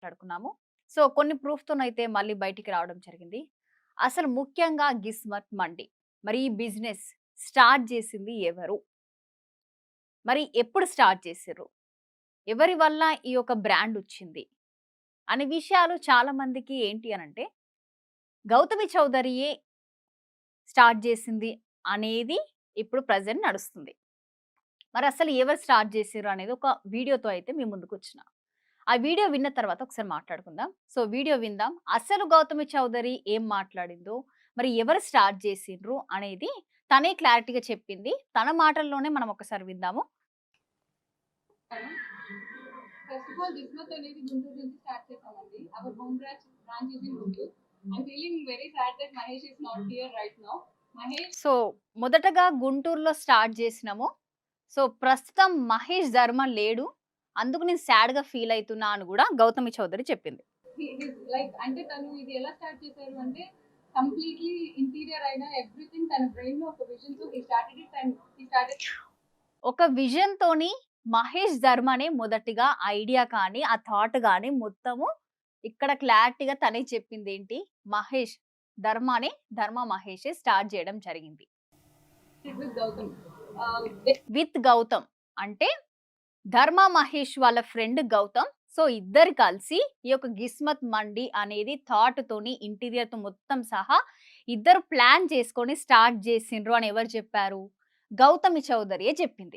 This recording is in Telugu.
మాట్లాడుకున్నాము. సో, కొన్ని ప్రూఫ్‌తోనైతే మళ్ళీ బయటికి రావడం జరిగింది. అసలు ముఖ్యంగా గిస్మత్ మండి. మరి ఈ బిజినెస్ స్టార్ట్ చేసింది ఎవరు? మరి ఎప్పుడు స్టార్ట్ చేసిర్రు? ఎవరి వల్ల ఈ యొక్క బ్రాండ్ వచ్చింది? అనే విషయాలు చాలా మందికి ఏంటి అనంటే, గౌతమి చౌదరియే స్టార్ట్ చేసింది అనేది ఇప్పుడు ప్రెజెంట్ నడుస్తుంది. మరి అసలు ఎవరు స్టార్ట్ చేసిర్రు అనేది ఒక వీడియోతో అయితే మీ ముందుకొచ్చిన. ఆ వీడియో విన్న తర్వాత ఒకసారి మాట్లాడుకుందాం. సో, వీడియో విందాం. అసలు గౌతమి చౌదరి ఏం మాట్లాడిందో, మరి ఎవరు స్టార్ట్ చేసిండ్రు అనేది తనే క్లారిటీగా చెప్పింది. తన మాటల్లోనే మనం ఒకసారి విందాము. ఫస్ట్ ఆఫ్ ఆల్ బిజినెస్ అనేది గుంటూరు నుంచి స్టార్ట్ చేసామండి. Our home branch is in Guntur. I'm feeling very sad that Mahesh is not here right now. Mahesh so, మొదటగా గుంటూరులో స్టార్ట్ చేసినాము. సో, ప్రస్తుతం మహేష్ ధర్మ లేడు. అందుకు నేను సాడ్‌గా ఫీల్ అయితున్నా అని గూడా గౌతమి చౌదరి చెప్పింది. లైక్ అంటే తను ఇది ఎలా స్టార్ట్ చేశారు అంటే కంప్లీట్లీ ఇంటీరియర్ అయినా ఎవ్రీథింగ్ తన బ్రెయిన్ లో ఒక విజన్ తో హి started it and he started ఒక విజన్‌తోని మహేష్ ధర్మనే మొదటిగా ఐడియా కానీ, ఆ థాట్ గాని మొత్తము ఇక్కడ క్లారిటీగా తనే చెప్పిందేంటి, మహేష్ ధర్మనే ధర్మ మహేషే స్టార్ట్ చేయడం జరిగింది. విత్ గౌతమ్. విత్ గౌతమ్ అంటే ధర్మ మహేష్ వాళ్ళ ఫ్రెండ్ గౌతమ్. సో, ఇద్దరు కలిసి ఈ యొక్క గిస్మత్ మండి అనేది థాట్ తోని ఇంటీరియర్‌తో మొత్తం సహా ఇద్దరు ప్లాన్ చేసుకొని స్టార్ట్ చేసిండ్రు అని ఎవరు చెప్పారు? గౌతమి చౌదరియే చెప్పింది.